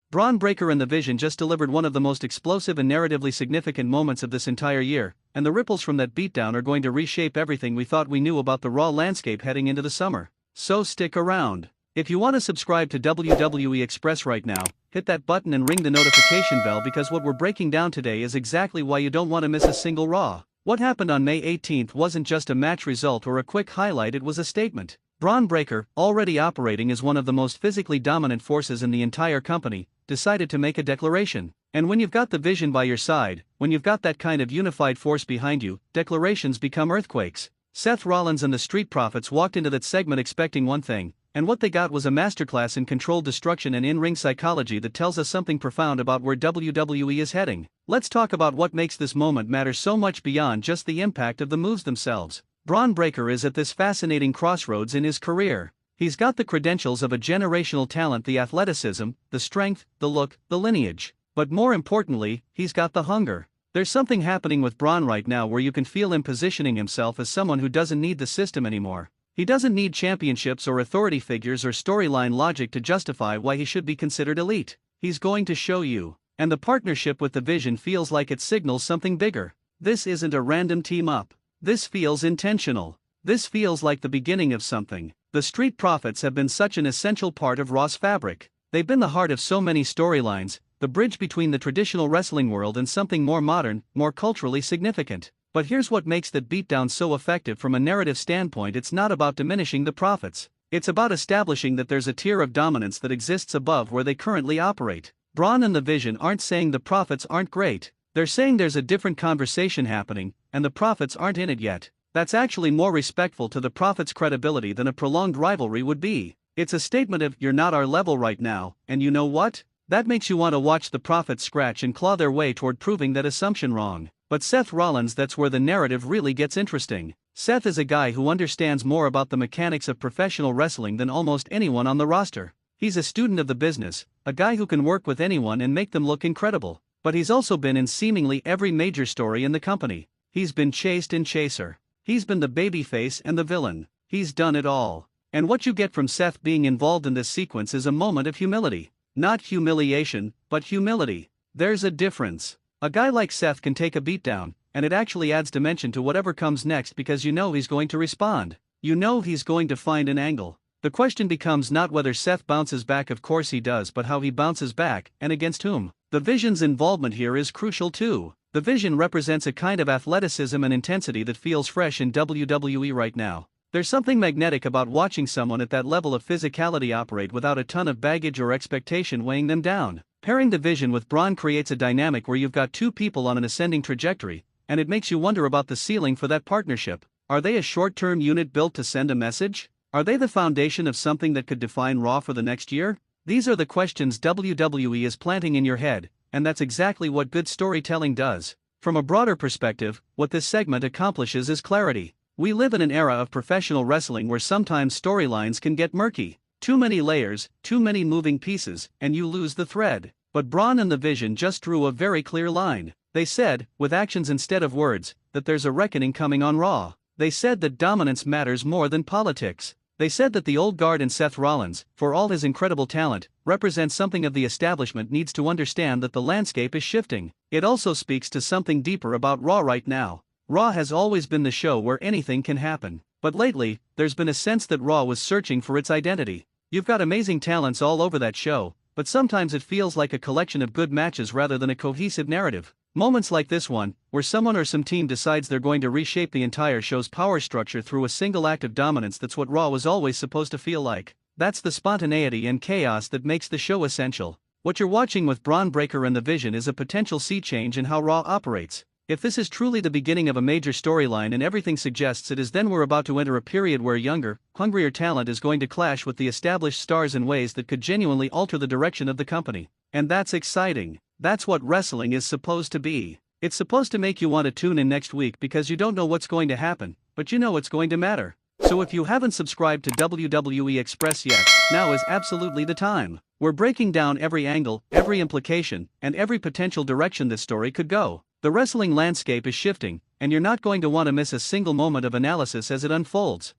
Bron Breakker and The Vision just delivered one of the most explosive and narratively significant moments of this entire year, and the ripples from that beatdown are going to reshape everything we thought we knew about the Raw landscape heading into the summer. So stick around. If you want to subscribe to WWE Express right now, hit that button and ring the notification bell, because what we're breaking down today is exactly why you don't want to miss a single Raw. What happened on May 18th wasn't just a match result or a quick highlight, it was a statement. Bron Breakker, already operating as one of the most physically dominant forces in the entire company, decided to make a declaration. And when you've got the Vision by your side, when you've got that kind of unified force behind you, declarations become earthquakes. Seth Rollins and the Street Profits walked into that segment expecting one thing, and what they got was a masterclass in controlled destruction and in-ring psychology that tells us something profound about where WWE is heading. Let's talk about what makes this moment matter so much beyond just the impact of the moves themselves. Bron Breakker is at this fascinating crossroads in his career. He's got the credentials of a generational talent, the athleticism, the strength, the look, the lineage. But more importantly, he's got the hunger. There's something happening with Bron right now where you can feel him positioning himself as someone who doesn't need the system anymore. He doesn't need championships or authority figures or storyline logic to justify why he should be considered elite. He's going to show you. And the partnership with the Vision feels like it signals something bigger. This isn't a random team-up. This feels intentional. This feels like the beginning of something. The Street Profits have been such an essential part of Raw's fabric. They've been the heart of so many storylines, the bridge between the traditional wrestling world and something more modern, more culturally significant. But here's what makes that beatdown so effective from a narrative standpoint: it's not about diminishing the Profits. It's about establishing that there's a tier of dominance that exists above where they currently operate. Bron and the Vision aren't saying the Profits aren't great. They're saying there's a different conversation happening, and the Profits aren't in it yet. That's actually more respectful to the Profits' credibility than a prolonged rivalry would be. It's a statement of, you're not our level right now, and you know what? That makes you want to watch the Profits scratch and claw their way toward proving that assumption wrong. But Seth Rollins, that's where the narrative really gets interesting. Seth is a guy who understands more about the mechanics of professional wrestling than almost anyone on the roster. He's a student of the business, a guy who can work with anyone and make them look incredible. But he's also been in seemingly every major story in the company. He's been chased and chaser. He's been the babyface and the villain. He's done it all. And what you get from Seth being involved in this sequence is a moment of humility. Not humiliation, but humility. There's a difference. A guy like Seth can take a beatdown, and it actually adds dimension to whatever comes next, because you know he's going to respond. You know he's going to find an angle. The question becomes not whether Seth bounces back, of course he does, but how he bounces back, and against whom. The Vision's involvement here is crucial too. The Vision represents a kind of athleticism and intensity that feels fresh in WWE right now. There's something magnetic about watching someone at that level of physicality operate without a ton of baggage or expectation weighing them down. Pairing the Vision with Bron creates a dynamic where you've got two people on an ascending trajectory, and it makes you wonder about the ceiling for that partnership. Are they a short-term unit built to send a message? Are they the foundation of something that could define Raw for the next year? These are the questions WWE is planting in your head, and that's exactly what good storytelling does. From a broader perspective, what this segment accomplishes is clarity. We live in an era of professional wrestling where sometimes storylines can get murky. Too many layers, too many moving pieces, and you lose the thread. But Bron and the Vision just drew a very clear line. They said, with actions instead of words, that there's a reckoning coming on Raw. They said that dominance matters more than politics. They said that the old guard in Seth Rollins, for all his incredible talent, represents something of the establishment needs to understand that the landscape is shifting. It also speaks to something deeper about Raw right now. Raw has always been the show where anything can happen. But lately, there's been a sense that Raw was searching for its identity. You've got amazing talents all over that show, but sometimes it feels like a collection of good matches rather than a cohesive narrative. Moments like this one, where someone or some team decides they're going to reshape the entire show's power structure through a single act of dominance, that's what Raw was always supposed to feel like. That's the spontaneity and chaos that makes the show essential. What you're watching with Bron Breakker and the Vision is a potential sea change in how Raw operates. If this is truly the beginning of a major storyline, and everything suggests it is, then we're about to enter a period where younger, hungrier talent is going to clash with the established stars in ways that could genuinely alter the direction of the company. And that's exciting. That's what wrestling is supposed to be. It's supposed to make you want to tune in next week because you don't know what's going to happen, but you know it's going to matter. So if you haven't subscribed to WWE Express yet, now is absolutely the time. We're breaking down every angle, every implication, and every potential direction this story could go. The wrestling landscape is shifting, and you're not going to want to miss a single moment of analysis as it unfolds.